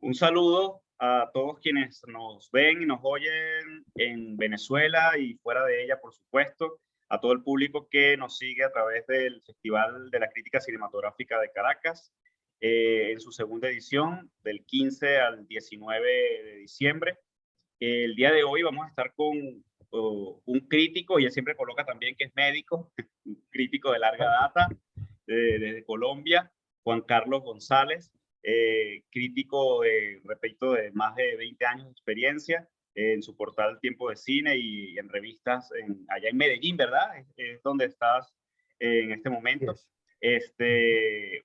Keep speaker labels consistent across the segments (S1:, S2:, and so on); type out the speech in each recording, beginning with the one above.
S1: Un saludo a todos quienes nos ven y nos oyen en Venezuela y fuera de ella, por supuesto, a todo el público que nos sigue a través del Festival de la Crítica Cinematográfica de Caracas, en su segunda edición, del 15 al 19 de diciembre. El día de hoy vamos a estar con un crítico, y él siempre coloca también que es médico, un crítico de larga data, desde Colombia, Juan Carlos González, crítico, repito, de más de 20 años de experiencia, en su portal Tiempo de Cine y en revistas allá en Medellín, ¿verdad? Es donde estás en este momento.
S2: Yes.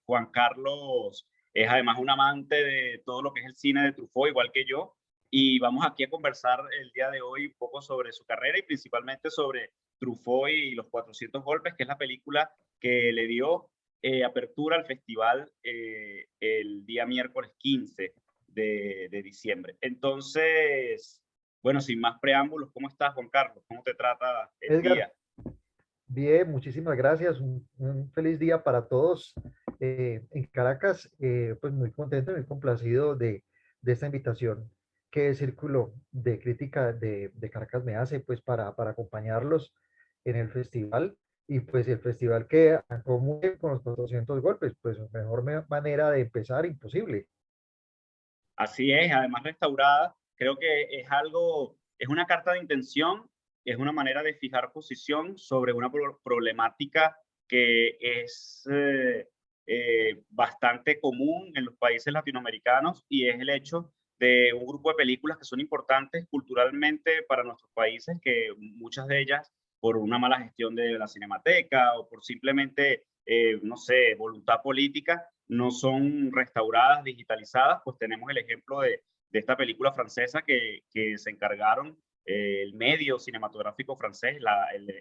S1: Juan Carlos es además un amante de todo lo que es el cine de Truffaut, igual que yo, y vamos aquí a conversar el día de hoy un poco sobre su carrera y principalmente sobre Truffaut y los 400 golpes, que es la película que le dio apertura al festival el día miércoles 15 de diciembre. Entonces, bueno, sin más preámbulos, ¿cómo estás, Juan Carlos? ¿Cómo te trata el
S2: Edgar,
S1: día?
S2: bien, muchísimas gracias. Un feliz día para todos en Caracas. Pues muy contento, muy complacido de esta invitación que el Círculo de Crítica de Caracas me hace pues para acompañarlos en el festival. Y pues el festival que arrancó muy bien con los 400 golpes, pues mejor manera de empezar imposible.
S1: Así es, además restaurada, creo que es algo, es una carta de intención, es una manera de fijar posición sobre una problemática que es bastante común en los países latinoamericanos, y es el hecho de un grupo de películas que son importantes culturalmente para nuestros países, que muchas de ellas por una mala gestión de la Cinemateca o por simplemente, no sé, voluntad política, no son restauradas, digitalizadas. Pues tenemos el ejemplo de esta película francesa que se encargaron el medio cinematográfico francés,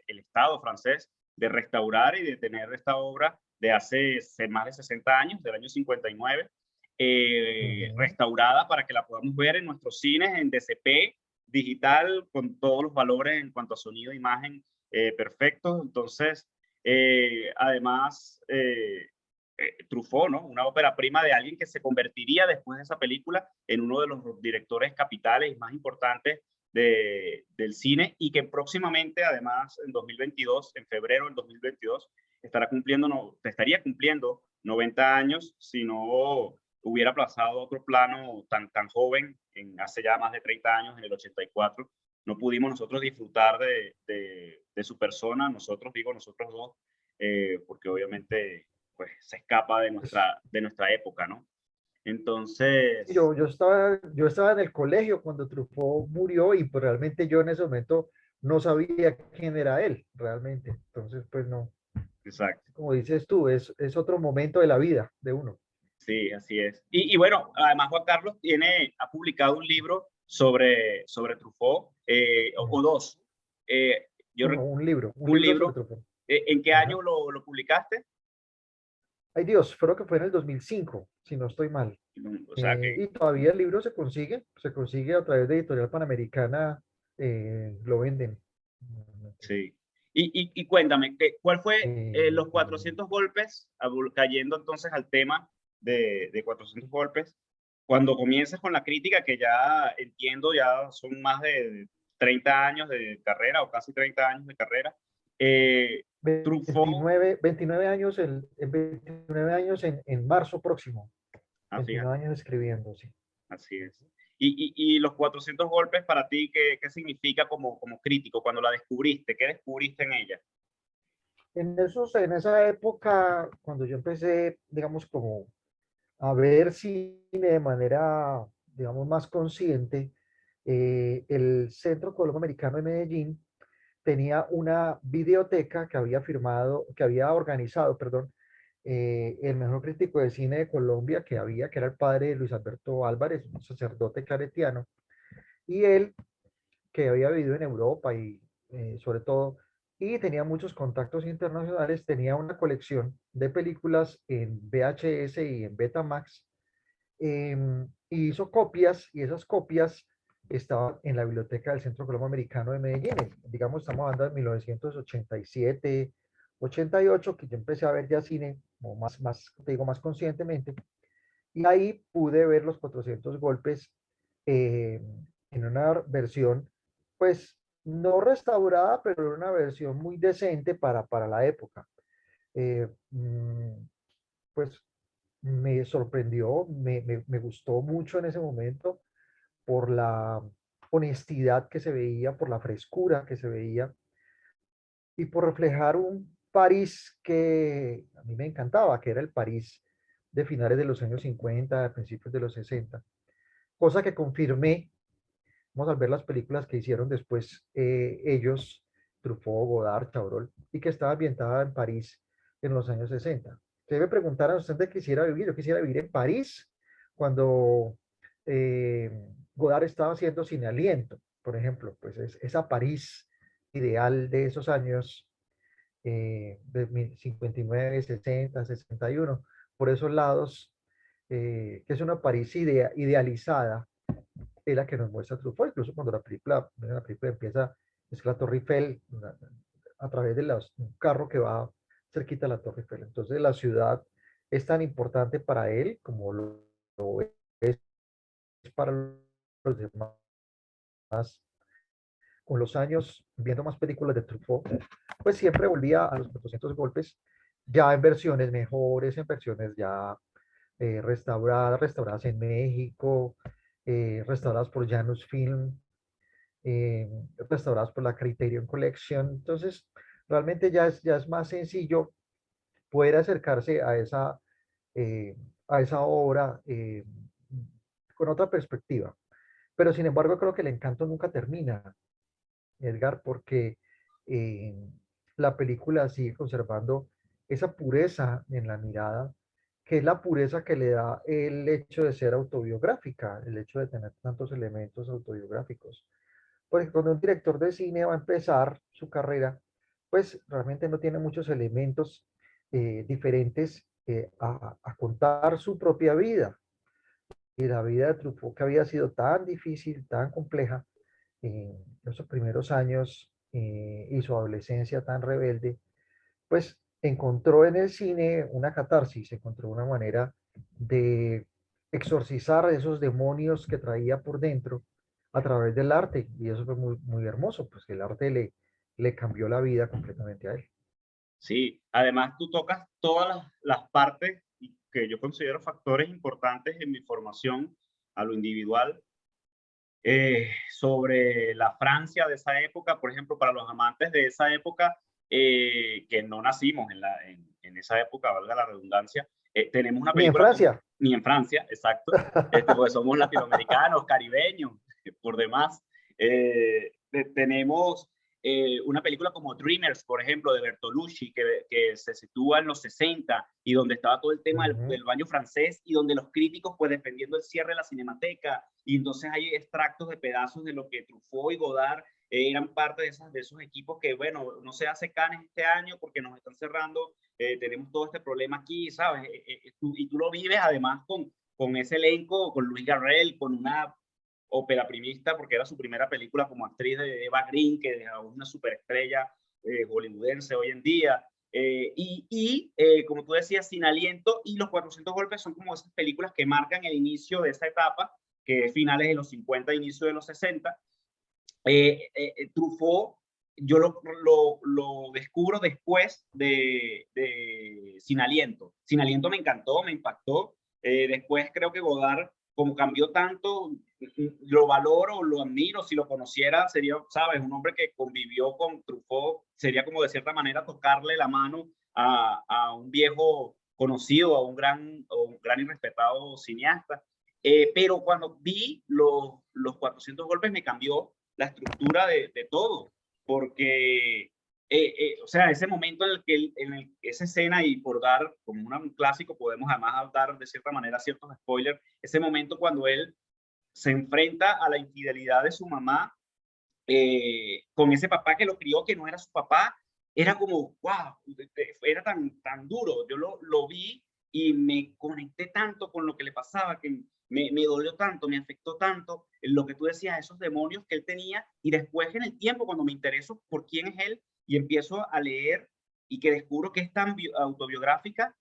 S1: el Estado francés, de restaurar y de tener esta obra de hace más de 60 años, del año 59,
S2: Ujú.
S1: restaurada para que la podamos ver en nuestros cines en DCP digital, con todos los valores en cuanto a sonido e imagen perfectos. Entonces, además, Truffaut, ¿no? Una ópera prima de alguien que se convertiría después de esa película en uno de los directores capitales más importantes del cine, y que próximamente, además, en 2022, en febrero del 2022, estaría cumpliendo 90 años si no hubiera aplazado otro plano tan joven, hace ya más de 30 años, en el 84. No pudimos nosotros disfrutar de su persona, nosotros, digo nosotros dos, porque obviamente pues se escapa
S2: Pues,
S1: de nuestra época, ¿no?
S2: sí,
S1: Entonces,
S2: yo estaba en el colegio cuando Truffaut murió y pues realmente yo en ese momento no sabía quién era él, realmente. Entonces, pues no,
S1: exacto,
S2: como dices tú, es otro momento de la vida de uno.
S1: sí, así es. Y bueno, además Juan Carlos ha publicado un libro sobre Truffaut, o dos. Eh, yo,
S2: No, un
S1: un
S2: libro sobre
S1: libro,
S2: Truffaut.
S1: ¿en qué
S2: Ajá.
S1: año lo publicaste?
S2: Ay Dios, creo que fue en el 2005 si no estoy mal.
S1: O sea
S2: Y
S1: que,
S2: todavía el libro se consigue a través de Editorial Panamericana, lo venden.
S1: sí. Y cuéntame, ¿cuál fue
S2: Eh,
S1: los 400 golpes, cayendo entonces al tema de 400 golpes? Cuando comienzas con la crítica, que ya entiendo, ya son más de 30 años de carrera, o casi 30 años de carrera, Truffaut,
S2: 29 años, 29 años en marzo próximo.
S1: fíjate,
S2: 29 años escribiendo, sí.
S1: así es. Y los 400 golpes para ti, ¿qué significa como crítico? Cuando la descubriste, ¿qué descubriste en ella?
S2: En esa época, cuando yo empecé, digamos, como a ver cine de manera, digamos, más consciente, el Centro Colombo Americano de Medellín tenía una videoteca que había organizado, perdón, el mejor crítico de cine de Colombia que era el padre Luis Alberto Álvarez, un sacerdote claretiano, y él, que había vivido en Europa y sobre todo, y tenía muchos contactos internacionales, tenía una colección de películas en VHS y en Betamax, y hizo copias, y esas copias estaban en la biblioteca del Centro Colombo Americano de Medellín. Digamos, estamos hablando de 1987, 88, que yo empecé a ver ya cine, o te digo, más conscientemente. Y ahí pude ver los 400 golpes eh, en una versión, pues no restaurada, pero en una versión muy decente para la época. Eh, mm, pues me sorprendió, me gustó mucho en ese momento por la honestidad que se veía, por la frescura que se veía y por reflejar un París que a mí me encantaba, que era el París de finales de los años 50, de principios de los 60, cosa que confirmé, vamos a ver las películas que hicieron después ellos, Truffaut, Godard, Chabrol, y que estaba ambientada en París en los años 60. Se debe preguntar a usted de quisiera vivir, yo quisiera vivir en París cuando eh, Godard estaba haciendo Sin Aliento, por ejemplo, pues es esa París ideal de esos años de 59, 60, 61, por esos lados, que es una París idealizada, es la que nos muestra Truffaut, incluso cuando la película empieza, es la Torre Eiffel, a través de un carro que va cerquita a la Torre Eiffel. Entonces la ciudad es tan importante para él como lo es para los demás. Con los años, viendo más películas de Truffaut, pues siempre volvía a los 400 golpes, ya en versiones mejores, en versiones ya restauradas en México, restauradas por Janus Film, eh, restauradas por la Criterion Collection. Entonces, realmente ya es más sencillo poder acercarse eh, a esa obra con otra perspectiva. Pero sin embargo, creo que el encanto nunca termina, Edgar, porque eh, la película sigue conservando esa pureza en la mirada, que es la pureza que le da el hecho de ser autobiográfica, el hecho de tener tantos elementos autobiográficos. Porque cuando un director de cine va a empezar su carrera, pues realmente no tiene muchos elementos diferentes a contar su propia vida. Y la vida de Truffaut, que había sido tan difícil, tan compleja, en esos primeros años y su adolescencia tan rebelde, pues encontró en el cine una catarsis, encontró una manera de exorcizar esos demonios que traía por dentro a través del arte. Y eso fue muy hermoso, pues el arte le cambió la vida completamente a él.
S1: Sí, además tú tocas todas las partes que yo considero factores importantes en mi formación a lo individual, sobre la Francia de esa época, por ejemplo, para los amantes de esa época, que no nacimos en esa época, valga la redundancia, tenemos una
S2: Ni en
S1: película como,
S2: Francia.
S1: ni en Francia, exacto, porque somos latinoamericanos, caribeños, por demás. Tenemos una película como Dreamers, por ejemplo, de Bertolucci, que se sitúa en los 60 y donde estaba todo el tema
S2: Ujú.
S1: del baño francés y donde los críticos, pues defendiendo el cierre de la cinemateca, y entonces hay extractos de pedazos de lo que Truffaut y Godard eran parte de esos equipos que, bueno, no se hace Cannes este año porque nos están cerrando, tenemos todo este problema aquí, ¿sabes? Y tú lo vives además con ese elenco, con Luis Garrel, con una ópera primista, porque era su primera película como actriz de Eva Green, que es una superestrella hollywoodense hoy en día. Como tú decías, Sin Aliento y Los 400 Golpes son como esas películas que marcan el inicio de esa etapa, que es finales de los 50, inicio de los 60. Truffaut, yo lo descubro después de Sin Aliento. Sin Aliento me encantó, me impactó. Después creo que Godard, como cambió tanto, lo valoro, lo admiro. Si lo conociera, sería, ¿sabes? Un hombre que convivió con Truffaut, sería como de cierta manera tocarle la mano a un viejo conocido, a un gran y respetado cineasta. Pero cuando vi los 400 golpes me cambió la estructura de todo, porque, o sea, ese momento esa escena, y por dar como un clásico, podemos además dar de cierta manera ciertos spoilers, ese momento cuando él se enfrenta a la infidelidad de su mamá con ese papá que lo crió, que no era su papá, era como, wow, era tan duro. Yo lo vi y me conecté tanto con lo que le pasaba, que me dolió tanto, me afectó tanto lo que tú decías, esos demonios que él tenía. Y después en el tiempo, cuando me intereso por quién es él y empiezo a leer y que descubro que es tan autobiográfica,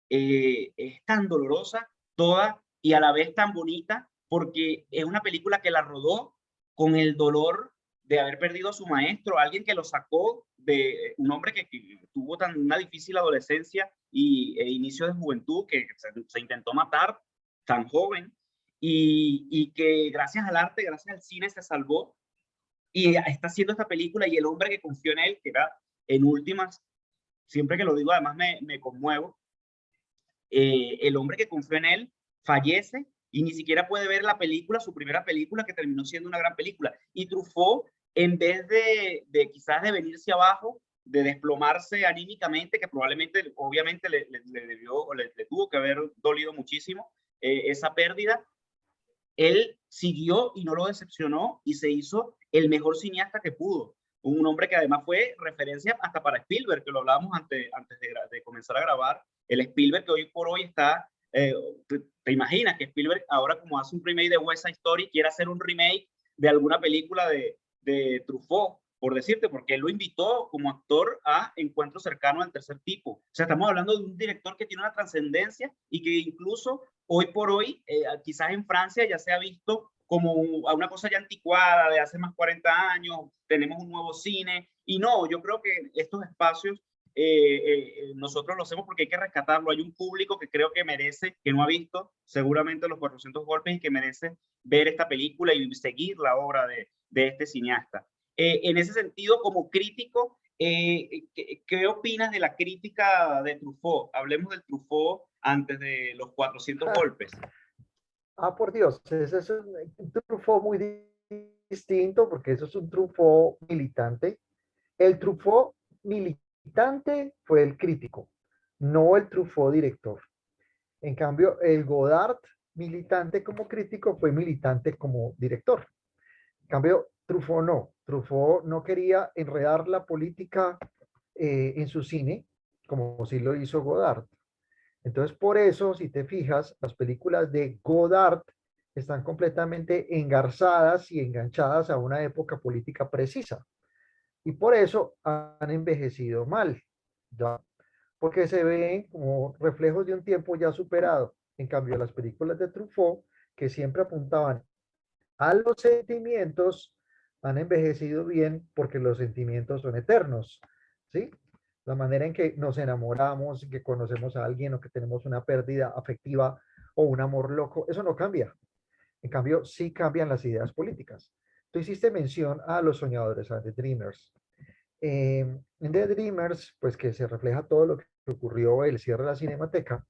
S1: es tan dolorosa, toda y a la vez tan bonita, porque es una película que la rodó con el dolor de haber perdido a su maestro, alguien que lo sacó de un hombre que tuvo una difícil adolescencia e inicio de juventud, que se intentó matar tan joven, y que gracias al arte, gracias al cine se salvó y está haciendo esta película, y el hombre que confió en él, que era en últimas, siempre que lo digo además me conmuevo, el hombre que confió en él fallece y ni siquiera puede ver la película, su primera película, que terminó siendo una gran película. Y Truffaut, en vez de quizás de venirse abajo, de desplomarse anímicamente, que probablemente, obviamente, le debió o le tuvo que haber dolido muchísimo esa pérdida, él siguió y no lo decepcionó y se hizo el mejor cineasta que pudo. Un hombre que además fue referencia hasta para Spielberg, que lo hablábamos antes de comenzar a grabar. El Spielberg que hoy por hoy está, te imaginas que Spielberg ahora, como hace un remake de West Side Story, quiere hacer un remake de alguna película de Truffaut, por decirte, porque él lo invitó como actor a Encuentro Cercano al Tercer Tipo. O sea, estamos hablando de un director que tiene una trascendencia y que incluso hoy por hoy, quizás en Francia ya se ha visto como una cosa ya anticuada de hace más 40 años, tenemos un nuevo cine, y no, yo creo que estos espacios nosotros lo hacemos porque hay que rescatarlo. Hay un público que creo que merece, que no ha visto seguramente los 400 golpes y que merece ver esta película y seguir la obra de este cineasta. En ese sentido, como crítico, ¿qué opinas de la crítica de Truffaut? Hablemos del Truffaut antes de los 400 golpes.
S2: Por Dios, ese es un Truffaut muy distinto, porque eso es un Truffaut militante. El Truffaut militante fue el crítico, no el Truffaut director. En cambio, el Godard militante como crítico fue militante como director. En cambio, Truffaut no quería enredar la política en su cine, como sí lo hizo Godard. Entonces, por eso, si te fijas, las películas de Godard están completamente engarzadas y enganchadas a una época política precisa. Y por eso han envejecido mal, ¿ya? Porque se ven como reflejos de un tiempo ya superado. En cambio, las películas de Truffaut, que siempre apuntaban a los sentimientos, han envejecido bien porque los sentimientos son eternos, ¿sí? La manera en que nos enamoramos, que conocemos a alguien o que tenemos una pérdida afectiva o un amor loco, eso no cambia. En cambio, sí cambian las ideas políticas. Tú hiciste mención a los soñadores, a The Dreamers. En The Dreamers, pues que se refleja todo lo que ocurrió el cierre de la Cinemateca,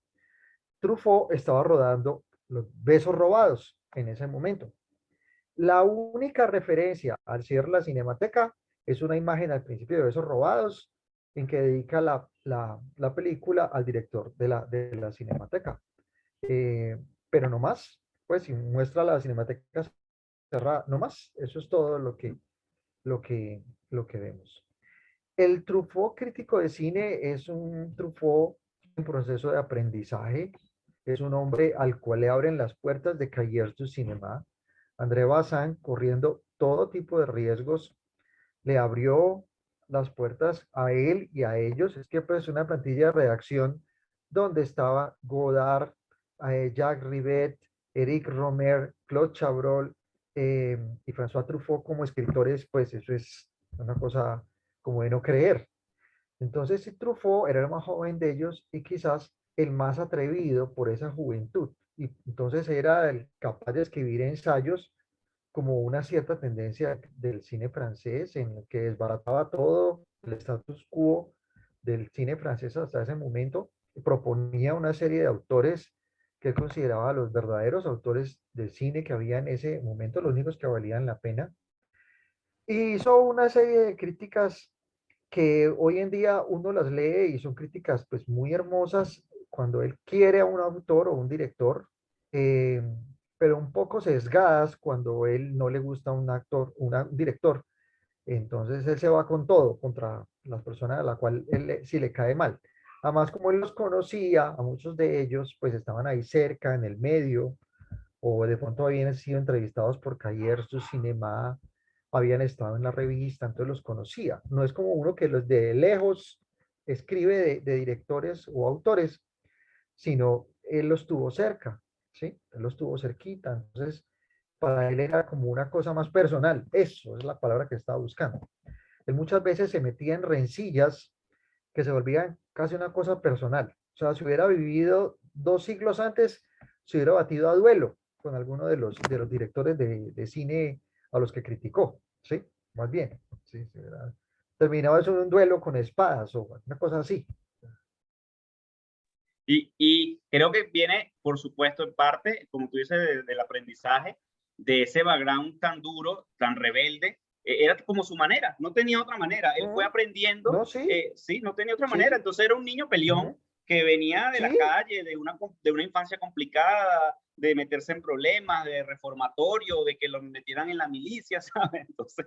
S2: Truffaut estaba rodando Los Besos Robados en ese momento. La única referencia al cierre de la Cinemateca es una imagen al principio de Besos Robados en que dedica la película al director de la Cinemateca. Pero no más, pues si muestra la Cinemateca cerrada, no más, eso es todo lo que, lo que vemos. El Truffaut crítico de cine es un Truffaut en proceso de aprendizaje, es un hombre al cual le abren las puertas de Cahiers du Cinéma. André Bazin, corriendo todo tipo de riesgos, le abrió las puertas a él y a ellos. Es que pues una plantilla de redacción donde estaba Godard, Jacques Rivette, Eric Romer, Claude Chabrol y François Truffaut como escritores, pues eso es una cosa como de no creer. Entonces, Truffaut era el más joven de ellos y quizás el más atrevido por esa juventud. Y entonces era el capaz de escribir ensayos como una cierta tendencia del cine francés en el que desbarataba todo el status quo del cine francés hasta ese momento y proponía una serie de autores que él consideraba los verdaderos autores del cine que había en ese momento, los únicos que valían la pena. Y hizo una serie de críticas que hoy en día uno las lee y son críticas pues muy hermosas cuando él quiere a un autor o un director, eh, pero un poco sesgadas cuando él no le gusta un actor, un director. Entonces él se va con todo contra las personas a la cual él sí le cae mal. Además, como él los conocía, a muchos de ellos pues estaban ahí cerca, en el medio, o de pronto habían sido entrevistados por Cahiers du Cinéma, habían estado en la revista, entonces los conocía. No es como uno que los de lejos escribe de directores o autores, sino él los tuvo cerca. ¿sí? Él lo estuvo cerquita, entonces para él era como una cosa más personal, eso es la palabra que estaba buscando. Él muchas veces se metía en rencillas que se volvían casi una cosa personal. O sea, si hubiera vivido 2 siglos antes, se hubiera batido a duelo con alguno de los directores de cine a los que criticó, ¿sí? Más bien, ¿sí? Terminaba eso en un duelo con espadas o una cosa así.
S1: Y creo que viene, por supuesto, en parte, como tú dices, del aprendizaje, de ese background tan duro, tan rebelde. Era como su manera, no tenía otra manera. Él fue aprendiendo,
S2: No, sí,
S1: sí, no tenía otra manera.
S2: sí,
S1: Entonces era un niño peleón que venía de la
S2: sí,
S1: calle, de una infancia complicada, de meterse en problemas, de reformatorio, de que lo metieran en la milicia, ¿sabes? Entonces,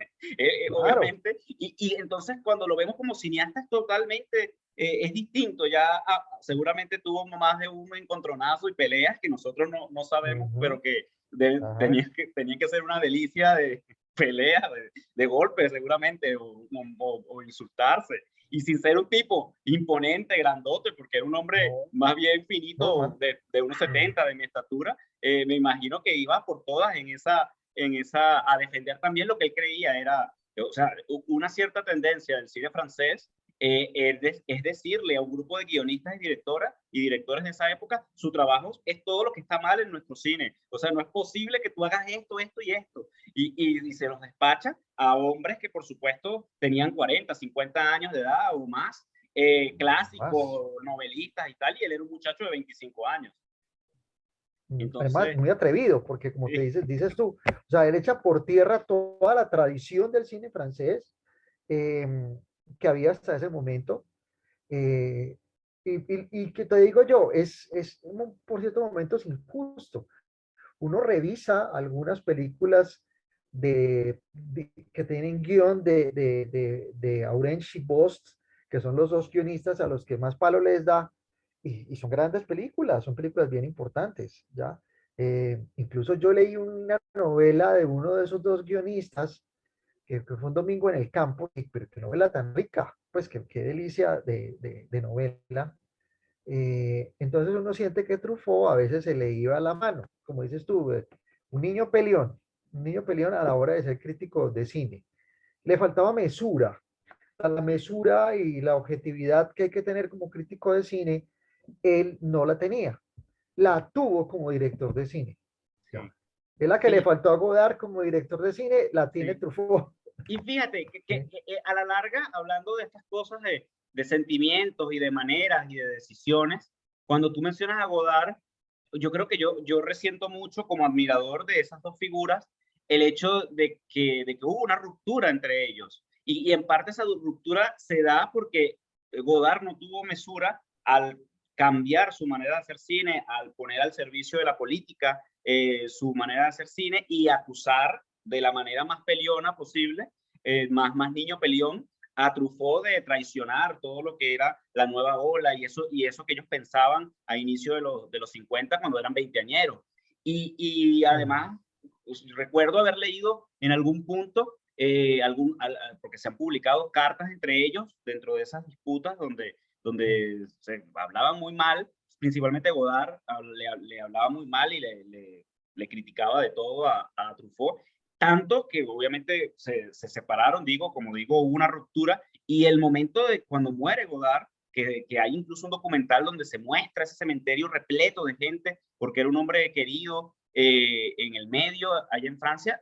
S2: claro.
S1: obviamente, y entonces cuando lo vemos como cineasta es totalmente es distinto, ya seguramente tuvo más de un encontronazo y peleas que nosotros no sabemos, pero que
S2: Ajá.
S1: tenían que ser una delicia de peleas, de golpes seguramente, o insultarse. Y sin ser un tipo imponente, grandote, porque era un hombre
S2: No,
S1: más bien finito,
S2: normal.
S1: de unos 70 de mi estatura, me imagino que iba por todas a defender también lo que él creía era, o sea, una cierta tendencia del cine francés es decirle a un grupo de guionistas y directoras y directores de esa época, su trabajo es todo lo que está mal en nuestro cine. O sea, no es posible que tú hagas esto, esto y esto. Y se los despacha a hombres que, por supuesto, tenían 40, 50 años de edad o más,
S2: Más.
S1: clásicos, novelistas y tal, y él era un muchacho de 25 años.
S2: Además,
S1: Entonces,
S2: muy atrevido, porque como te
S1: sí,
S2: dices tú, o sea, él echa por tierra toda la tradición del cine francés eh, que había hasta ese momento. eh, y que te digo yo, es por ciertos momentos injusto. Uno revisa algunas películas que tienen guión de Aurens y Bost, que son los dos guionistas a los que más palo les da, y son grandes películas, son películas bien importantes, ¿ya? Incluso yo leí una novela de uno de esos dos guionistas, que fue un domingo en el campo, pero qué novela tan rica, pues qué delicia de novela. Entonces uno siente que Truffaut a veces se le iba la mano, como dices tú, un niño peleón, un niño peleón a la hora de ser crítico de cine. Le faltaba mesura, a la mesura y la objetividad que hay que tener como crítico de cine, él no la tenía. La tuvo como director de cine. Ya.
S1: sí,
S2: Es la que le
S1: sí,
S2: faltó a Godard como director de cine, la tiene
S1: sí.
S2: Truffaut.
S1: Y fíjate
S2: ¿Sí?
S1: a la larga, hablando de estas cosas de sentimientos y de maneras y de decisiones, cuando tú mencionas a Godard, yo creo que yo resiento mucho como admirador de esas dos figuras el hecho de que hubo una ruptura entre ellos. Y en parte esa ruptura se da porque Godard no tuvo mesura al cambiar su manera de hacer cine, al poner al servicio de la política su manera de hacer cine y acusar de la manera más peleona posible, más niño peleón, a Truffaut de traicionar todo lo que era la nueva ola y eso que ellos pensaban a inicio de los 50 cuando eran veinteañeros. Y además, pues, recuerdo haber leído en algún punto, porque se han publicado cartas entre ellos dentro de esas disputas donde se hablaban muy mal, principalmente Godard le hablaba muy mal y le criticaba de todo a Truffaut, tanto que obviamente se separaron, digo, como digo, hubo una ruptura y el momento de cuando muere Godard, que hay incluso un documental donde se muestra ese cementerio repleto de gente, porque era un hombre querido en el medio, allá en Francia,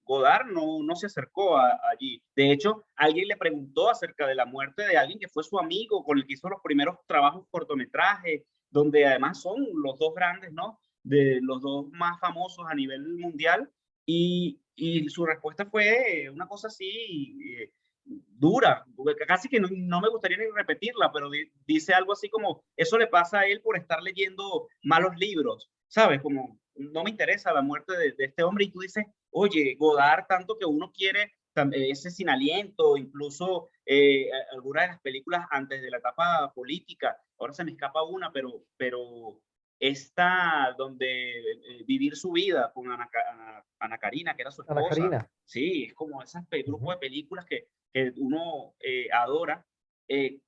S1: Godard no se acercó allí. De hecho, alguien le preguntó acerca de la muerte de alguien que fue su amigo, con el que hizo los primeros trabajos cortometrajes, donde además son los dos grandes, ¿no? De los dos más famosos a nivel mundial, y su respuesta fue una cosa así dura, casi que no me gustaría ni repetirla, pero dice algo así como, eso le pasa a él por estar leyendo malos libros, ¿sabes? Como, no me interesa la muerte de este hombre y tú dices, oye, Godard, tanto que uno quiere ese sin aliento, incluso algunas de las películas antes de la etapa política, ahora se me escapa una, pero esta donde vivir su vida con Ana Karina, que era su
S2: Ana
S1: esposa.
S2: Karina.
S1: Sí, es como ese grupo
S2: Ujú.
S1: de películas que uno adora. Eh,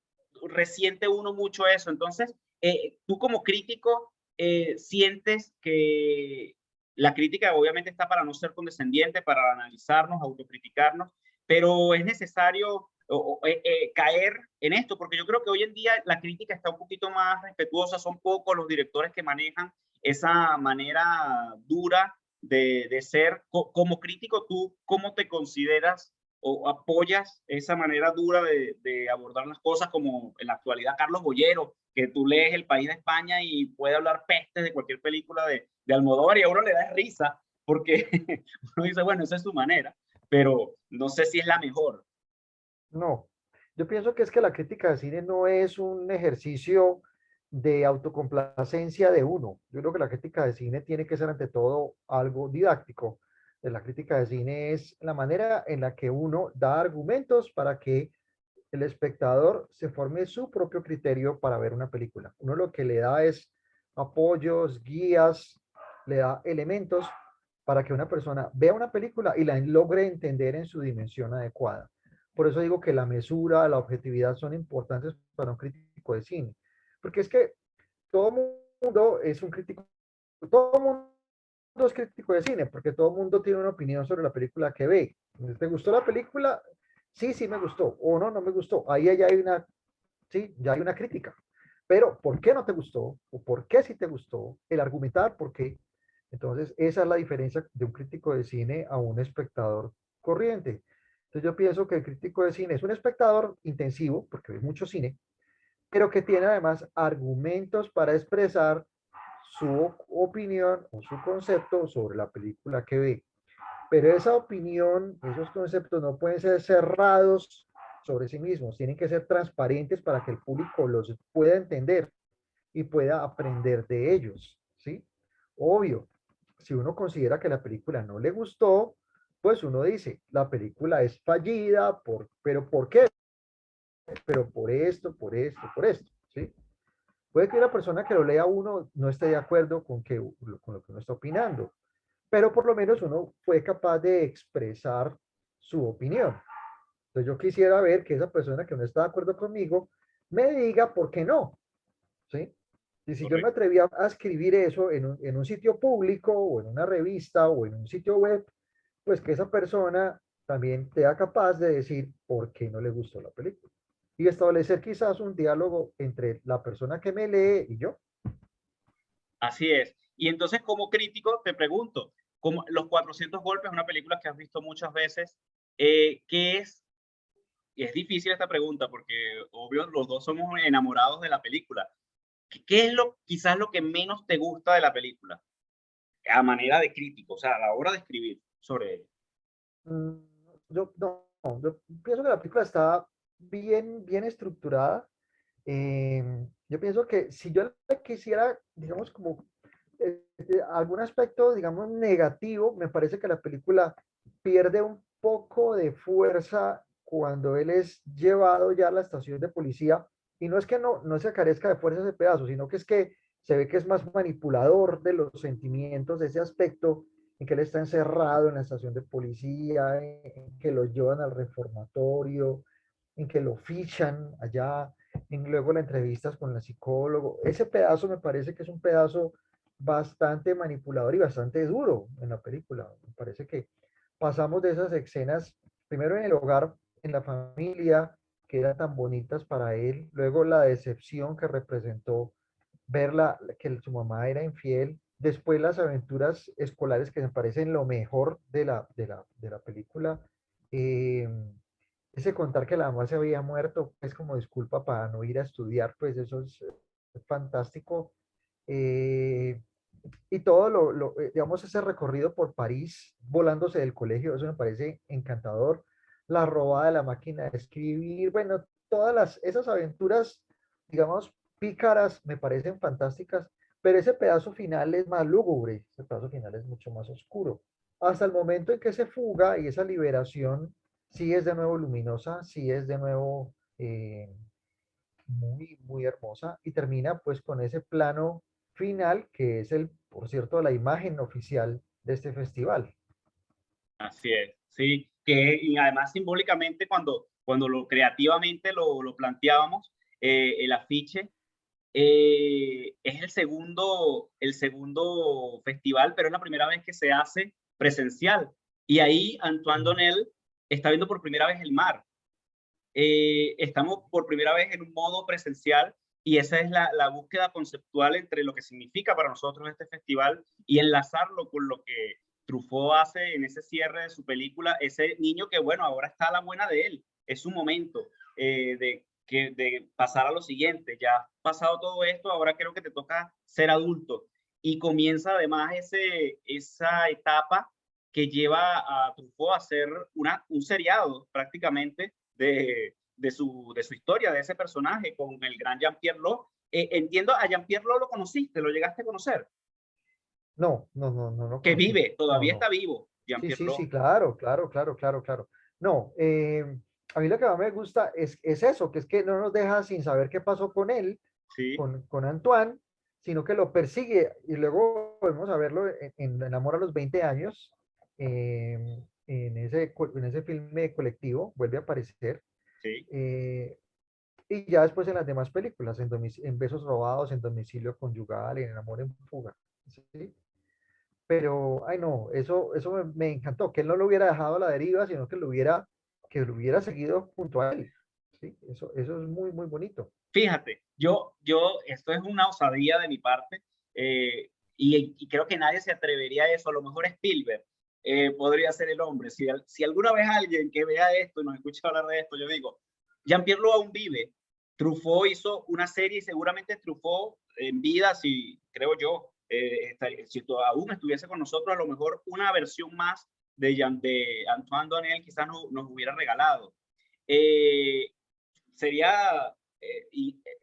S1: Resiente uno mucho eso. Entonces, tú como crítico, sientes que la crítica obviamente está para no ser condescendiente, para analizarnos, autocriticarnos, pero es necesario caer en esto, porque yo creo que hoy en día la crítica está un poquito más respetuosa, son pocos los directores que manejan esa manera dura de ser. Como crítico, ¿tú cómo te consideras o apoyas esa manera dura de abordar las cosas, como en la actualidad Carlos Bollero, que tú lees El País de España y puede hablar pestes de cualquier película de Almodóvar y a uno le da risa porque uno dice, bueno, esa es su manera, pero no sé si es la mejor.
S2: No, yo pienso que es que la crítica de cine no es un ejercicio de autocomplacencia de uno. Yo creo que la crítica de cine tiene que ser ante todo algo didáctico. La crítica de cine es la manera en la que uno da argumentos para que el espectador se forme su propio criterio para ver una película. Uno lo que le da es apoyos, guías, le da elementos para que una persona vea una película y la logre entender en su dimensión adecuada. Por eso digo que la mesura, la objetividad son importantes para un crítico de cine. Porque es que todo mundo es un crítico, todo mundo es crítico de cine, porque todo mundo tiene una opinión sobre la película que ve. ¿Te gustó la película? Sí, sí me gustó, o no, no me gustó. Ahí ya hay una, sí, ya hay una crítica. Pero, ¿por qué no te gustó? ¿O por qué sí te gustó? El argumentar por qué. Entonces, esa es la diferencia de un crítico de cine a un espectador corriente. Entonces, yo pienso que el crítico de cine es un espectador intensivo, porque ve mucho cine, pero que tiene además argumentos para expresar su opinión o su concepto sobre la película que ve. Pero esa opinión, esos conceptos no pueden ser cerrados sobre sí mismos, tienen que ser transparentes para que el público los pueda entender y pueda aprender de ellos, ¿sí? Obvio, si uno considera que la película no le gustó, pues uno dice, la película es fallida, pero ¿por qué? Pero por esto, ¿sí? Puede que una persona que lo lea uno no esté de acuerdo con lo que uno está opinando, pero por lo menos uno fue capaz de expresar su opinión. Entonces yo quisiera ver que esa persona que no está de acuerdo conmigo me diga por qué no, ¿sí? Y si yo me
S1: Correcto.
S2: atreví a escribir eso en un sitio público o en una revista o en un sitio web, pues que esa persona también sea capaz de decir por qué no le gustó la película. Y establecer quizás un diálogo entre la persona que me lee y yo.
S1: Así es. Y entonces, como crítico, te pregunto, como Los 400 golpes, una película que has visto muchas veces, ¿qué es? Y es difícil esta pregunta porque, obvio, los dos somos enamorados de la película. ¿Qué es quizás lo que menos te gusta de la película? A manera de crítico, o sea, a la hora de escribir sobre ella.
S2: Mm, yo pienso que la película está bien estructurada. Yo pienso que si yo le quisiera, digamos, como algún aspecto, digamos, negativo, me parece que la película pierde un poco de fuerza cuando él es llevado ya a la estación de policía. Y no es que no se carezca de fuerza ese pedazo, sino que es que se ve que es más manipulador de los sentimientos de ese aspecto en que él está encerrado en la estación de policía, en que lo llevan al reformatorio, en que lo fichan allá, en luego las entrevistas con el psicólogo. Ese pedazo me parece que es un pedazo bastante manipulador y bastante duro en la película. Me parece que pasamos de esas escenas, primero en el hogar, en la familia, que eran tan bonitas para él, luego la decepción que representó verla, que su mamá era infiel, después las aventuras escolares que me parecen lo mejor de la película, eh, ese contar que la mamá se había muerto es como disculpa para no ir a estudiar, pues eso es fantástico. Eh, y todo digamos, ese recorrido por París, volándose del colegio, eso me parece encantador. La robada de la máquina de escribir, bueno, esas aventuras, digamos, pícaras, me parecen fantásticas, pero ese pedazo final es más lúgubre, ese pedazo final es mucho más oscuro. Hasta el momento en que se fuga y esa liberación sí es de nuevo luminosa, sí es de nuevo muy hermosa y termina pues con ese plano final que es por cierto, la imagen oficial de este festival.
S1: Así es, sí, que y además simbólicamente cuando lo creativamente lo planteábamos, el afiche Es el segundo festival, pero es la primera vez que se hace presencial. Y ahí Antoine Donnell está viendo por primera vez el mar. Estamos por primera vez en un modo presencial y esa es la búsqueda conceptual entre lo que significa para nosotros este festival y enlazarlo con lo que Truffaut hace en ese cierre de su película, ese niño que, bueno, ahora está a la buena de él, es su momento de pasar a lo siguiente, ya has pasado todo esto, ahora creo que te toca ser adulto. Y comienza además esa etapa que lleva a Truffaut a hacer un seriado prácticamente de su historia, de ese personaje con el gran Jean-Pierre Lot. Entiendo, a Jean-Pierre Lot lo conociste, lo llegaste a conocer,
S2: No, no, no, no lo
S1: que
S2: conocí.
S1: vive,
S2: No,
S1: todavía está
S2: no.
S1: vivo,
S2: Sí,
S1: Jean-Pierre
S2: sí,
S1: Lot.
S2: sí, claro, claro, claro, claro, claro. No, a mí lo que más me gusta es eso, que es que no nos deja sin saber qué pasó con él,
S1: Sí,
S2: con Antoine, sino que lo persigue y luego podemos a verlo en Amor a los 20 años, en ese filme colectivo, vuelve a aparecer.
S1: sí.
S2: eh, y ya después en las demás películas, en Besos Robados, en Domicilio Conyugal, en Amor en Fuga. ¿Sí? Pero, ay no, eso me encantó, que él no lo hubiera dejado a la deriva, sino que lo hubiera seguido junto a él. ¿Sí? Eso es muy, muy bonito.
S1: Fíjate, esto es una osadía de mi parte, y creo que nadie se atrevería a eso, a lo mejor Spielberg podría ser el hombre. Si alguna vez alguien que vea esto y nos escucha hablar de esto, yo digo, Jean-Pierre Lot aún vive, Truffaut hizo una serie y seguramente Truffaut en vida, si creo yo, si aún estuviese con nosotros, a lo mejor una versión más de Antoine Donnell quizás nos hubiera regalado. Eh, Sería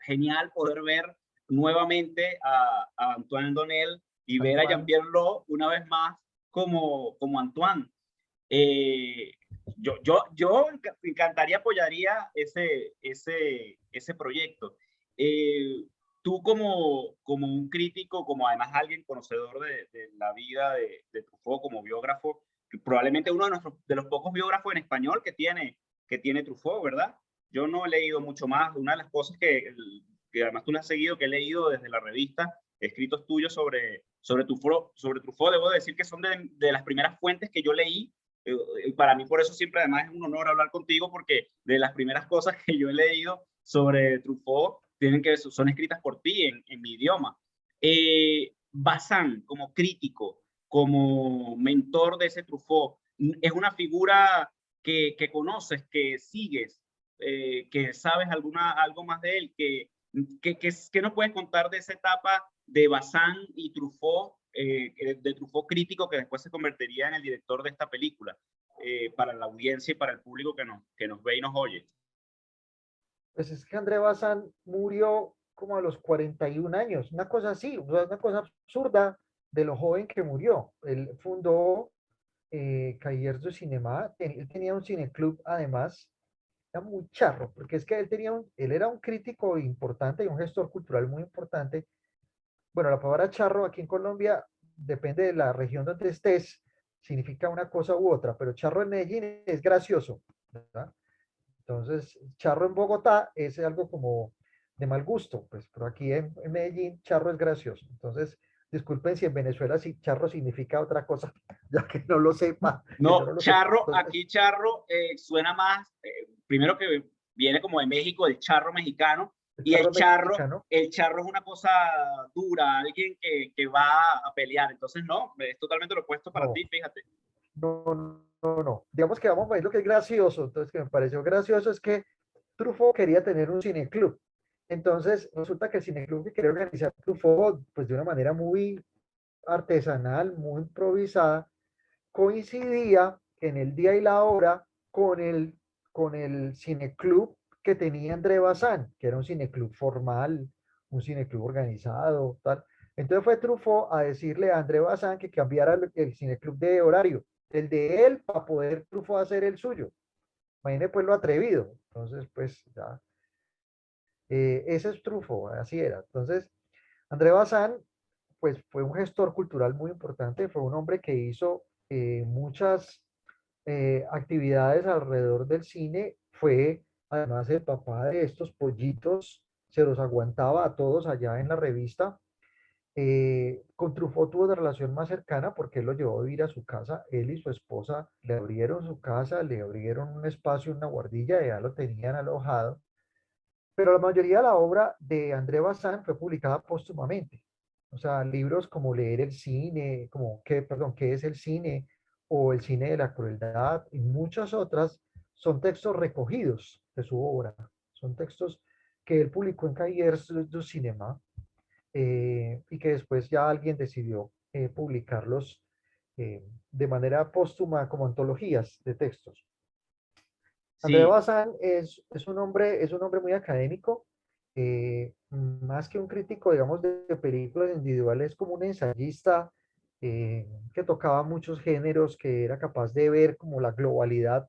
S1: genial poder ver nuevamente a Antoine Donnell y ver a
S2: Antoine,
S1: Jean-Pierre Lot una vez más como Antoine. Eh, yo encantaría, apoyaría ese proyecto. Tú como un crítico, como además alguien conocedor de la vida de Truffaut como biógrafo, probablemente uno de los pocos biógrafos en español que tiene Truffaut, ¿verdad? Yo no he leído mucho más. Una de las cosas que además tú le has seguido, que he leído desde la revista, escritos tuyos sobre Truffaut, debo decir que son de las primeras fuentes que yo leí. Para mí por eso siempre además es un honor hablar contigo, porque de las primeras cosas que yo he leído sobre Truffaut son escritas por ti en mi idioma. Bazin, como crítico, como mentor de ese Truffaut, es una figura que conoces, que sigues, que sabes algo más de él, que nos puedes contar de esa etapa de Bazin y Truffaut, de Truffaut crítico, que después se convertiría en el director de esta película, para la audiencia y para el público que nos ve y nos oye.
S2: pues es que André Bazin murió como a los 41 años, una cosa así, o sea, una cosa absurda de lo joven que murió. Él fundó Cahiers du Cinema, él tenía un cineclub además, era muy charro, porque es que él era un crítico importante y un gestor cultural muy importante. Bueno, la palabra charro aquí en Colombia depende de la región donde estés, significa una cosa u otra, pero charro en Medellín es gracioso, ¿verdad? Entonces, charro en Bogotá es algo como de mal gusto, pues, pero aquí en Medellín charro es gracioso. Entonces, disculpen si en Venezuela sí, charro significa otra cosa, ya que no lo sepa, que yo no
S1: No,
S2: lo sé.
S1: charro,
S2: Entonces,
S1: aquí charro suena más, primero que viene como de México, el charro mexicano,
S2: el
S1: y
S2: charro mexicano,
S1: el charro es una cosa dura, alguien que va a pelear. Entonces, no, es totalmente lo opuesto para
S2: no,
S1: ti, fíjate.
S2: no. Digamos que vamos a ver lo que es gracioso. Entonces, que me pareció gracioso es que Truffaut quería tener un cineclub. Entonces, resulta que el cineclub que quería organizar Truffaut, pues de una manera muy artesanal, muy improvisada, coincidía en el día y la hora con el cineclub que tenía André Bazin, que era un cineclub formal, un cineclub organizado, tal. Entonces fue Truffaut a decirle a André Bazin que cambiara el cineclub de horario, el de él, para poder Truffaut hacer el suyo. Imagínate pues lo atrevido. Entonces, pues ya, ese es Truffaut, así era. Entonces, André Bazin, pues fue un gestor cultural muy importante, fue un hombre que hizo muchas actividades alrededor del cine, fue además el papá de estos pollitos se los aguantaba a todos allá en la revista. Con Truffaut tuvo una relación más cercana porque él lo llevó a vivir a su casa. Él y su esposa le abrieron su casa, le abrieron un espacio, una guardilla, y ya lo tenían alojado. Pero la mayoría de la obra de André Bazin fue publicada póstumamente. O sea, libros como Leer el cine, como perdón, ¿qué es el cine? O El cine de la crueldad, y muchas otras, son textos recogidos de su obra. Son textos que él publicó en Cahiers du Cinéma, y que después ya alguien decidió publicarlos de manera póstuma como antologías de textos. André
S1: Sí,
S2: Bazin es un hombre muy académico, más que un crítico, digamos, de películas individuales, como un ensayista que tocaba muchos géneros, que era capaz de ver como la globalidad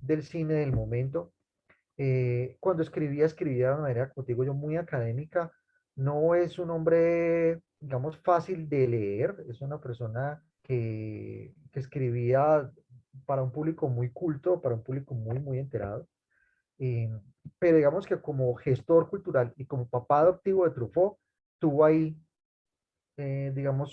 S2: del cine del momento. Cuando escribía de manera, como te digo yo, muy académica. No es un hombre, digamos, fácil de leer, es una persona que escribía para un público muy culto, para un público muy, muy enterado. Eh, pero digamos que como gestor cultural y como papá adoptivo de Truffaut, tuvo ahí, digamos,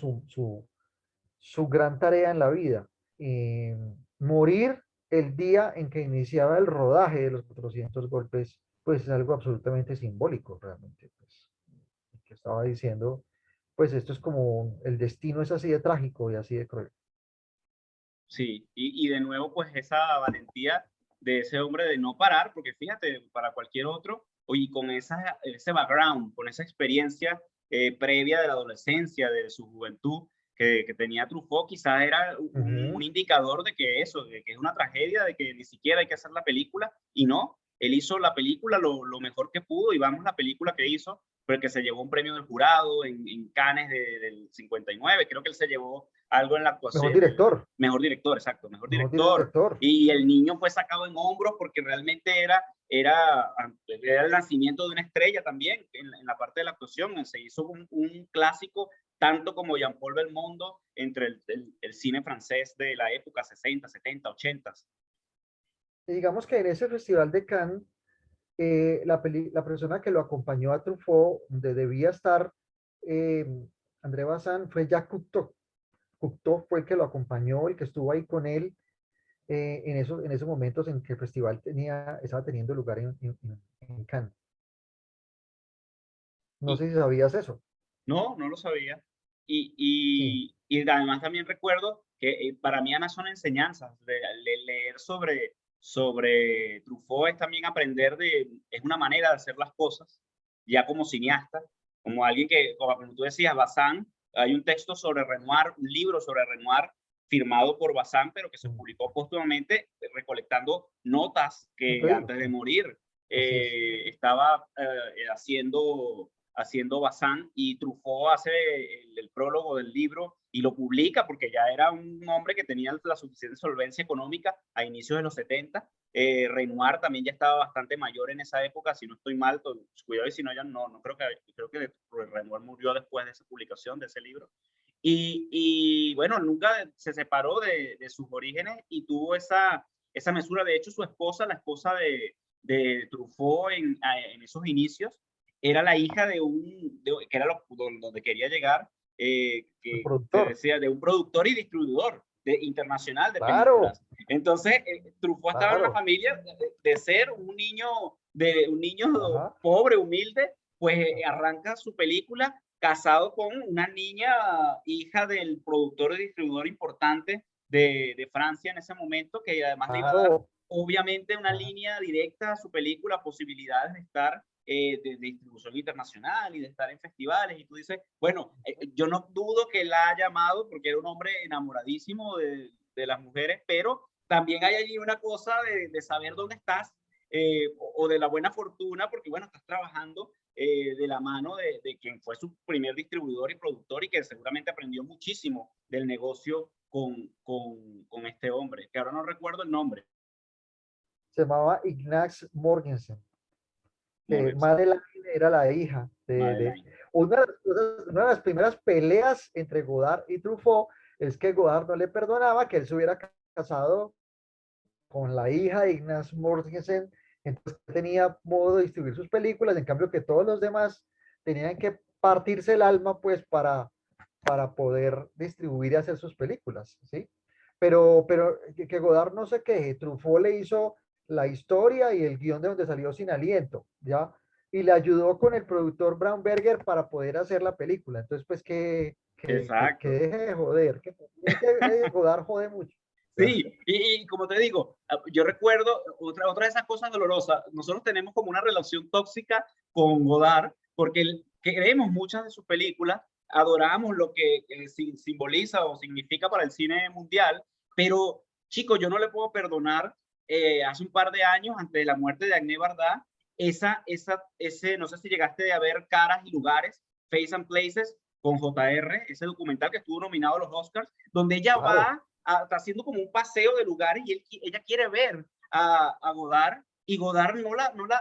S2: su gran tarea en la vida. Eh, Morir el día en que iniciaba el rodaje de los 400 golpes, pues es algo absolutamente simbólico realmente. Pues, que estaba diciendo, pues esto es como el destino es así de trágico y así de cruel.
S1: sí. Y de nuevo, pues esa valentía de ese hombre de no parar, porque fíjate, para cualquier otro, oye, con ese background, con esa experiencia previa de la adolescencia, de su juventud, que tenía Truffaut, quizás era
S2: Ujú.
S1: un indicador de que eso, de que es una tragedia, de que ni siquiera hay que hacer la película, y no, él hizo la película lo mejor que pudo, y vamos la película que hizo, porque se llevó un premio del jurado en Cannes del 59, creo que él se llevó algo en la
S2: Mejor
S1: actuación,
S2: director,
S1: mejor director, exacto, mejor
S2: mejor
S1: director.
S2: director.
S1: Y el niño fue sacado en hombros porque realmente era el nacimiento de una estrella también en la parte de la actuación. Se hizo un clásico tanto como Jean-Paul Belmondo entre el cine francés de la época 60, 70, 80.
S2: Y digamos que en ese festival de Cannes, la persona que lo acompañó a Truffaut, donde debía estar eh, André Bazin, fue Jacques Cousteau. Cousteau fue el que lo acompañó, el que estuvo ahí con él en esos momentos en que el festival estaba teniendo lugar en Cannes. No
S1: Y
S2: sé si sabías eso.
S1: no, no lo sabía. Y,
S2: Sí,
S1: y además también recuerdo que para mí además son enseñanzas, leer sobre Truffaut es también aprender es una manera de hacer las cosas, ya como cineasta, como alguien que, como tú decías, Bazin, hay un texto sobre Renoir, un libro sobre Renoir firmado por Bazin, pero que se
S2: mm,
S1: publicó póstumamente, recolectando notas que
S2: increíble.
S1: antes de morir
S2: Así es.
S1: estaba haciendo Bazin, y Truffaut hace el prólogo del libro y lo publica porque ya era un hombre que tenía la suficiente solvencia económica a inicios de los 70. Renoir también ya estaba bastante mayor en esa época, si no estoy mal, cuidado y si no, ya no creo que Renoir murió después de esa publicación de ese libro. Y bueno, nunca se separó de sus orígenes y tuvo esa mesura. De hecho, su esposa, la esposa de Truffaut en esos inicios, era la hija que era donde quería llegar,
S2: El
S1: que te
S2: productor.
S1: decía, de un productor y distribuidor internacional de
S2: Claro,
S1: películas. Entonces, Truffaut estaba en una
S2: claro.
S1: familia de ser un niño
S2: Ajá.
S1: pobre, humilde, pues arranca su película casado con una niña, hija del productor y distribuidor importante de Francia en ese momento, que además le iba a dar
S2: Claro.
S1: obviamente una
S2: Ajá.
S1: línea directa a su película, posibilidades de estar de distribución internacional y de estar en festivales. Y tú dices, bueno, yo no dudo que la haya amado porque era un hombre enamoradísimo de las mujeres, pero también hay allí una cosa de saber dónde estás, o de la buena fortuna, porque bueno, estás trabajando de la mano de quien fue su primer distribuidor y productor y que seguramente aprendió muchísimo del negocio con este hombre, que ahora no recuerdo el nombre.
S2: Se llamaba Ignaz Morgensen, que
S1: Morrison,
S2: Madeleine era la hija
S1: Madeleine.
S2: una de las primeras peleas entre Godard y Truffaut es que Godard no le perdonaba que él se hubiera casado con la hija de Ignaz Morgensen Entonces tenía modo de distribuir sus películas, en cambio que todos los demás tenían que partirse el alma pues para poder distribuir y hacer sus películas, ¿sí? Pero que Godard no se queje, Truffaut le hizo la historia y el guión de donde salió Sin Aliento, ¿ya? Y le ayudó con el productor Brown Berger para poder hacer la película. Entonces, pues que
S1: Exacto.
S2: deje de joder, que Godard jode mucho. ¿Ya?
S1: Sí, y como te digo, yo recuerdo otra de esas cosas dolorosas. Nosotros tenemos como una relación tóxica con Godard, porque queremos muchas de sus películas, adoramos lo que simboliza o significa para el cine mundial, pero chicos, yo no le puedo perdonar hace un par de años, antes de la muerte de Agné Varda, no sé si llegaste a ver Caras y Lugares, Face and Places, con JR, ese documental que estuvo nominado a los Oscars, donde ella
S2: Claro.
S1: va está haciendo como un paseo de lugares y ella quiere ver a Godard y Godard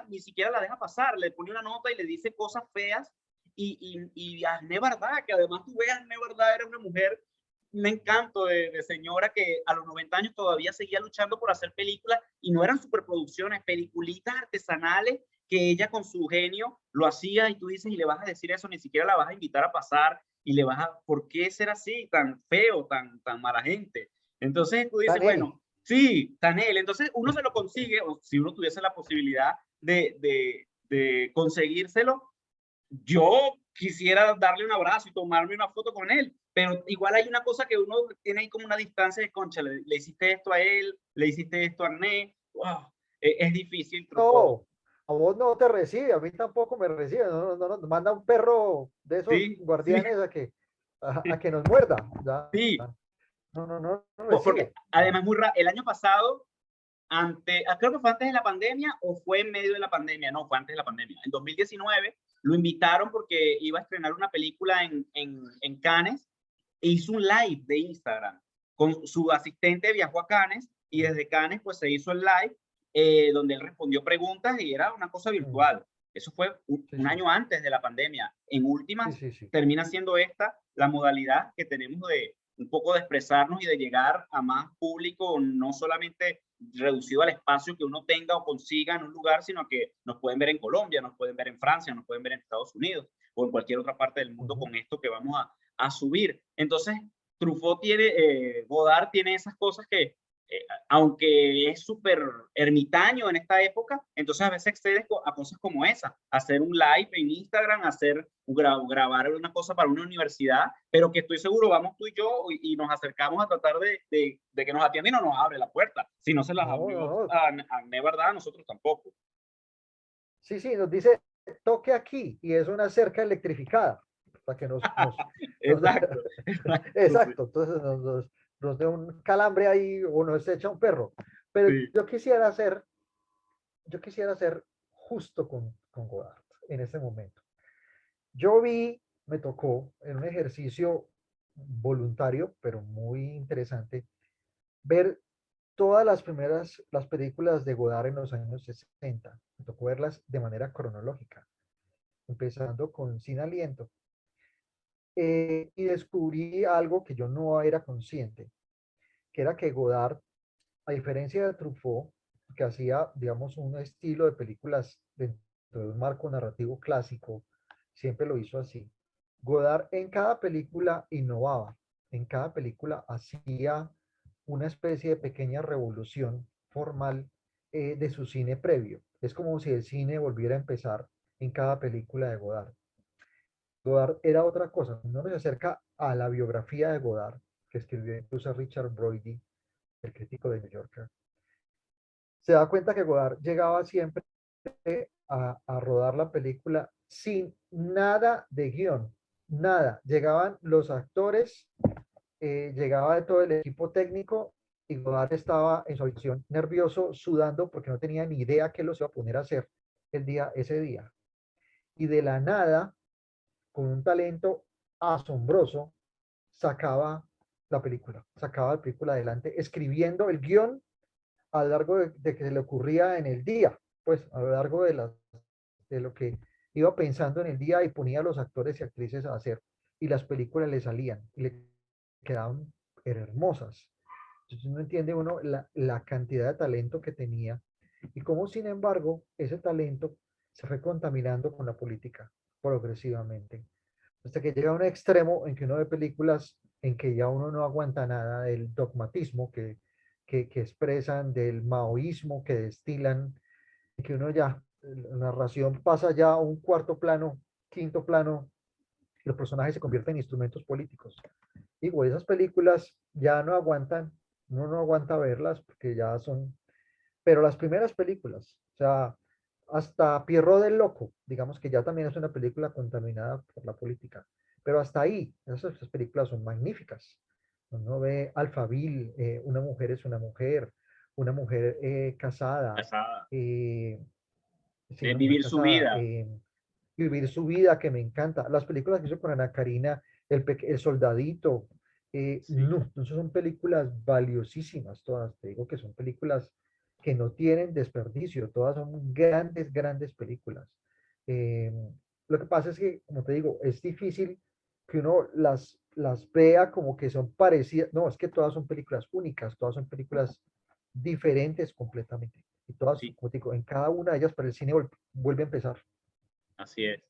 S1: ni siquiera la deja pasar, le pone una nota y le dice cosas feas y Agné Varda, que además tú ves, Agné Varda era una mujer, un encanto de señora que a los 90 años todavía seguía luchando por hacer películas y no eran superproducciones, peliculitas artesanales que ella con su genio lo hacía y tú dices y le vas a decir eso, ni siquiera la vas a invitar a pasar y le vas a, ¿por qué ser así, tan feo, tan mala gente? Entonces tú dices,
S2: Tan él.
S1: bueno, sí, tan él. Entonces uno se lo consigue, o si uno tuviese la posibilidad de conseguírselo, yo quisiera darle un abrazo y tomarme una foto con él, pero igual hay una cosa que uno tiene ahí como una distancia de concha, le hiciste esto a él, le hiciste esto a Arné, wow, es difícil, Truffaut.
S2: No, a vos no te recibe, a mí tampoco me recibe. Nos manda un perro de esos
S1: Sí, sí,
S2: guardianes a que nos muerda. ¿Ya?
S1: sí,
S2: No
S1: porque
S2: recibe. ¿Ya?
S1: además el año pasado creo que fue antes de la pandemia o fue en medio de la pandemia, no, fue antes de la pandemia. En 2019 lo invitaron porque iba a estrenar una película en Cannes e hizo un live de Instagram. Con su asistente viajó a Cannes y desde Cannes pues se hizo el live donde él respondió preguntas y era una cosa
S2: Mm,
S1: virtual. Eso fue
S2: sí,
S1: un
S2: sí,
S1: año antes de la pandemia. En
S2: sí,
S1: últimas,
S2: sí, sí.
S1: termina siendo esta la modalidad que tenemos de un poco de expresarnos y de llegar a más público, no solamente reducido al espacio que uno tenga o consiga en un lugar, sino que nos pueden ver en Colombia, nos pueden ver en Francia, nos pueden ver en Estados Unidos o en cualquier otra parte del mundo
S2: Ujú.
S1: con esto que vamos a subir. Entonces, Truffaut tiene, Godard tiene esas cosas que, aunque es súper ermitaño en esta época, entonces a veces accede a cosas como esa, hacer un live en Instagram, grabar una cosa para una universidad, pero que estoy seguro vamos tú y yo y nos acercamos a tratar de que nos atienda y no nos abre la puerta. Si no se las
S2: No, no,
S1: abrió
S2: no.
S1: a Verdad, a nosotros tampoco.
S2: Sí, sí, nos dice, toque aquí, y es una cerca electrificada, para que nos
S1: Exacto, exacto, sí,
S2: exacto, entonces nos dé un calambre ahí o nos echa un perro. Pero
S1: sí.
S2: yo quisiera ser justo con Godard en este momento. Yo me tocó en un ejercicio voluntario, pero muy interesante, ver todas las películas de Godard en los años 60. Me tocó verlas de manera cronológica, empezando con Sin Aliento. Y descubrí algo que yo no era consciente, que era que Godard, a diferencia de Truffaut, que hacía, digamos, un estilo de películas dentro de un marco narrativo clásico, siempre lo hizo así. Godard en cada película innovaba, en cada película hacía una especie de pequeña revolución formal de su cine previo. Es como si el cine volviera a empezar en cada película de Godard. Godard era otra cosa. No nos acerca a la biografía de Godard, que escribió incluso Richard Brody, el crítico de New Yorker. Se da cuenta que Godard llegaba siempre a rodar la película sin nada de guión, nada. Llegaban los actores, llegaba de todo el equipo técnico y Godard estaba en su habitación nervioso, sudando porque no tenía ni idea qué los iba a poner a hacer ese día. Y de la nada, con un talento asombroso, sacaba la película adelante, escribiendo el guión a lo largo de que se le ocurría en el día, pues a lo largo de lo que iba pensando en el día y ponía a los actores y actrices a hacer y las películas le salían y le quedaban hermosas. Entonces no entiende uno la cantidad de talento que tenía y cómo, sin embargo, ese talento se fue contaminando con la política progresivamente, hasta que llega a un extremo en que uno ve películas en que ya uno no aguanta nada del dogmatismo que expresan, del maoísmo que destilan, y que uno ya, la narración pasa ya a un cuarto plano, quinto plano, y los personajes se convierten en instrumentos políticos. Digo, esas películas ya no aguantan, uno no aguanta verlas porque ya son, pero las primeras películas, o sea, hasta Pierrot del Loco, digamos que ya también es una película contaminada por la política, pero hasta ahí, esas películas son magníficas. Uno ve Alphaville, una mujer es una mujer casada,
S1: Casada.
S2: eh, sí, una mujer
S1: Vivir su
S2: casada,
S1: vida.
S2: Vivir su vida, que me encanta. Las películas que hizo con Ana Karina, El Soldadito,
S1: Sí,
S2: no, entonces son películas valiosísimas todas. Te digo que son películas que no tienen desperdicio, todas son grandes, grandes películas. Eh, lo que pasa es que, como te digo, es difícil que uno las vea como que son parecidas. No, es que todas son películas únicas, todas son películas diferentes completamente. Y todas,
S1: sí,
S2: como te digo, en cada una de ellas para el cine vuelve a empezar.
S1: así es.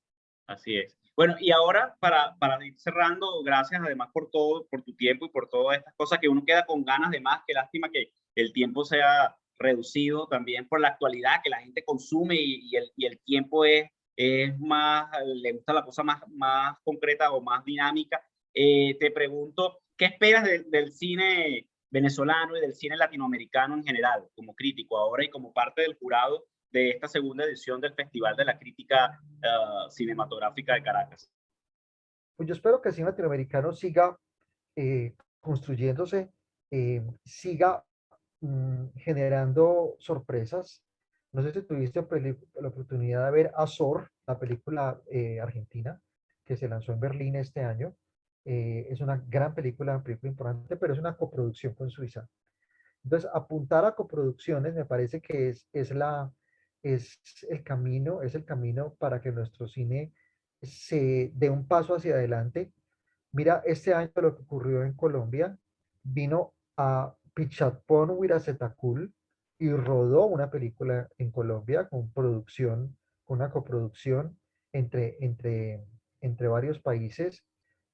S1: Así es. Bueno, y ahora para ir cerrando, gracias además por todo, por tu tiempo y por todas estas cosas que uno queda con ganas de más. Qué lástima que el tiempo sea reducido también por la actualidad, que la gente consume y el tiempo es más, le gusta la cosa más concreta o más dinámica. Te pregunto, ¿qué esperas del cine venezolano y del cine latinoamericano en general, como crítico ahora y como parte del jurado de esta segunda edición del Festival de la Crítica Cinematográfica de Caracas?
S2: Pues yo espero que el cine latinoamericano siga construyéndose, siga generando sorpresas. No sé si tuviste la oportunidad de ver Azor, la película argentina que se lanzó en Berlín este año. Es una gran película, película importante, pero es una coproducción con Suiza. Entonces, apuntar a coproducciones me parece que es es el camino para que nuestro cine se dé un paso hacia adelante. Mira, este año lo que ocurrió en Colombia, vino a Pichapón Huiracetakul y rodó una película en Colombia con producción, con una coproducción entre, entre, entre varios países.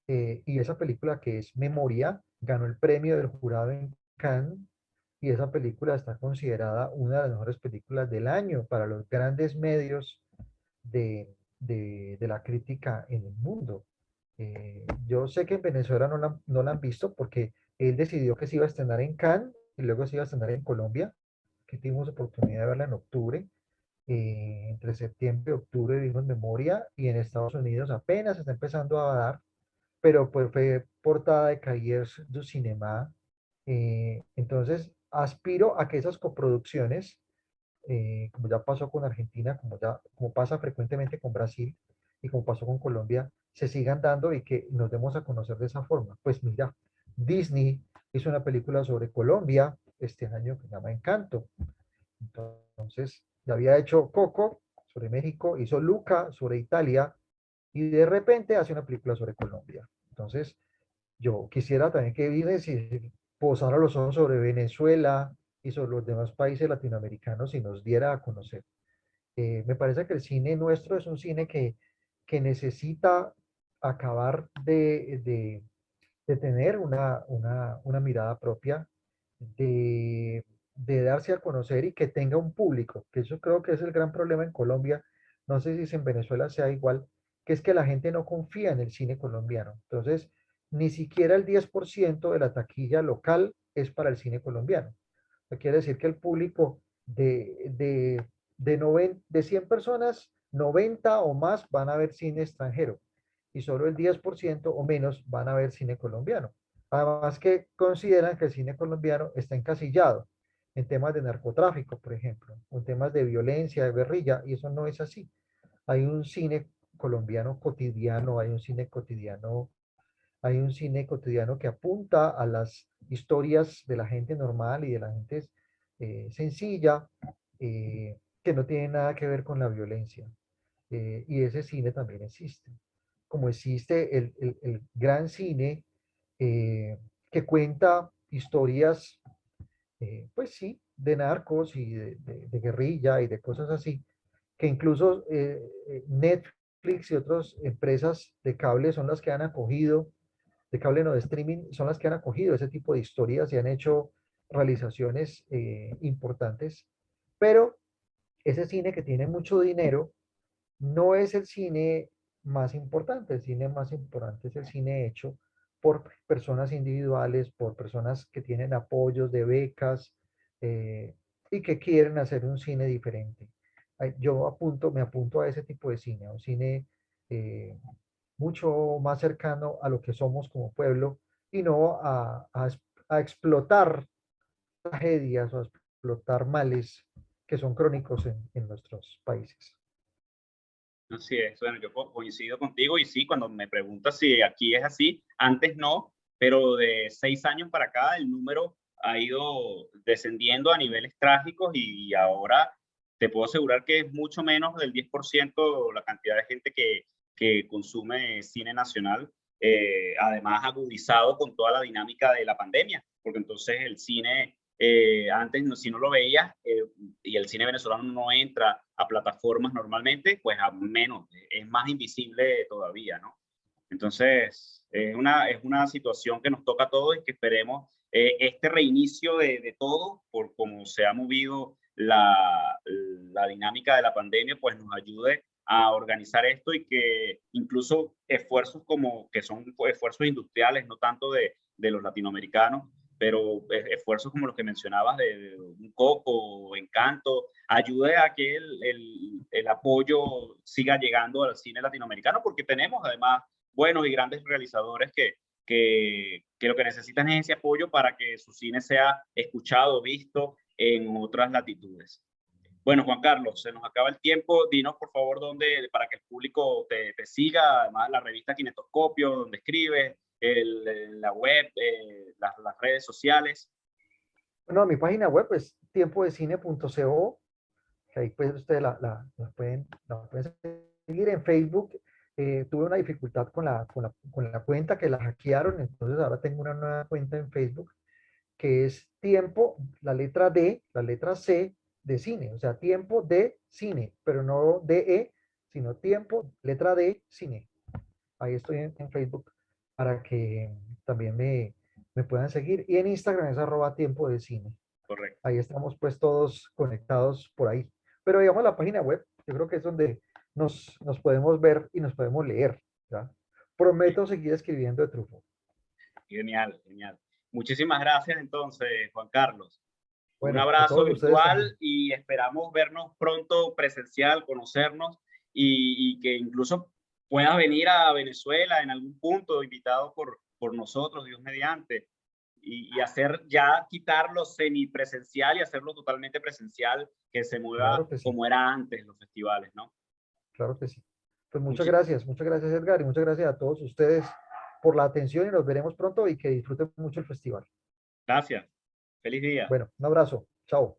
S2: Y esa película, que es Memoria, ganó el premio del jurado en Cannes, y esa película está considerada una de las mejores películas del año para los grandes medios de la crítica en el mundo. Yo sé que en Venezuela no la han visto porque él decidió que se iba a estrenar en Cannes y luego se iba a estrenar en Colombia, que tuvimos oportunidad de verla en octubre. Entre septiembre y octubre vimos Memoria, y en Estados Unidos apenas está empezando a dar, pero pues fue portada de Cahiers du Cinéma. Entonces aspiro a que esas coproducciones, como ya pasó con Argentina, como pasa frecuentemente con Brasil y como pasó con Colombia, se sigan dando y que nos demos a conocer de esa forma. Pues mira, Disney hizo una película sobre Colombia este año que se llama Encanto. Entonces, ya había hecho Coco sobre México, hizo Luca sobre Italia, y de repente hace una película sobre Colombia. Entonces, yo quisiera también que Disney posara los ojos sobre Venezuela y sobre los demás países latinoamericanos y nos diera a conocer. Me parece que el cine nuestro es un cine que necesita acabar de tener una mirada propia, de, de darse a conocer y que tenga un público, que eso creo que es el gran problema en Colombia. No sé si en Venezuela sea igual, que es que la gente no confía en el cine colombiano. Entonces, ni siquiera el 10% de la taquilla local es para el cine colombiano. Eso quiere decir que el público de 100 personas, 90 o más van a ver cine extranjero, y solo el 10% o menos van a ver cine colombiano. Además que consideran que el cine colombiano está encasillado en temas de narcotráfico, por ejemplo, o en temas de violencia, de guerrilla, y eso no es así. Hay un cine colombiano cotidiano, hay un cine cotidiano que apunta a las historias de la gente normal y de la gente sencilla, que no tiene nada que ver con la violencia. Y ese cine también existe. Como existe el gran cine, que cuenta historias, pues sí, de narcos y de guerrilla y de cosas así, que incluso Netflix y otras empresas de cable son las que han acogido, de cable no de streaming, son las que han acogido ese tipo de historias y han hecho realizaciones importantes, pero ese cine que tiene mucho dinero no es el cine más importante. El cine más importante es el cine hecho por personas individuales, por personas que tienen apoyos de becas y que quieren hacer un cine diferente. Me apunto a ese tipo de cine, a un cine eh, mucho más cercano a lo que somos como pueblo y no a explotar tragedias o a explotar males que son crónicos en nuestros países.
S1: Así es, bueno, yo coincido contigo y sí, cuando me preguntas si aquí es así, antes no, pero de 6 años para acá el número ha ido descendiendo a niveles trágicos y ahora te puedo asegurar que es mucho menos del 10% la cantidad de gente que consume cine nacional, además agudizado con toda la dinámica de la pandemia, porque entonces el cine antes, si no lo veías y el cine venezolano no entra a plataformas normalmente, pues a menos, es más invisible todavía, ¿no? Entonces, es una situación que nos toca a todos y que esperemos este reinicio de todo, por cómo se ha movido la dinámica de la pandemia, pues nos ayude a organizar esto y que incluso esfuerzos como que son esfuerzos industriales, no tanto de los latinoamericanos, pero esfuerzos como los que mencionabas de un Coco o Encanto, ayude a que el apoyo siga llegando al cine latinoamericano, porque tenemos además buenos y grandes realizadores que lo que necesitan es ese apoyo para que su cine sea escuchado, visto en otras latitudes. Bueno, Juan Carlos, se nos acaba el tiempo. Dinos, por favor, dónde, para que el público te siga, además la revista Kinetoscopio, donde escribes, la web, las redes sociales.
S2: Bueno, mi página web es tiempodecine.co, que ahí pues ustedes la pueden seguir en Facebook. Tuve una dificultad con la cuenta que la hackearon, entonces ahora tengo una nueva cuenta en Facebook que es tiempo, la letra D, la letra C de cine, o sea, tiempo de cine, pero no DE, sino tiempo, letra D, cine. Ahí estoy en Facebook para que también me puedan seguir. Y en Instagram es @tiempo de cine.
S1: Correcto.
S2: Ahí estamos pues todos conectados por ahí. Pero digamos la página web, yo creo que es donde nos podemos ver y nos podemos leer. ¿Ya? Prometo seguir escribiendo de Truffaut.
S1: Genial, genial. Muchísimas gracias entonces, Juan Carlos. Un
S2: Bueno, a
S1: abrazo
S2: todos ustedes
S1: virtual
S2: también.
S1: y esperamos vernos pronto presencial, conocernos y que incluso puedas venir a Venezuela en algún punto, invitado por nosotros, Dios mediante, y hacer ya quitarlo semipresencial y hacerlo totalmente presencial, que se mueva
S2: Claro que sí,
S1: como era antes los festivales, ¿no?
S2: claro que sí. Pues
S1: Muchi-
S2: muchas gracias Edgar y muchas gracias a todos ustedes por la atención y nos veremos pronto y que disfruten mucho el festival.
S1: Gracias. Feliz día.
S2: Bueno, un abrazo. Chao.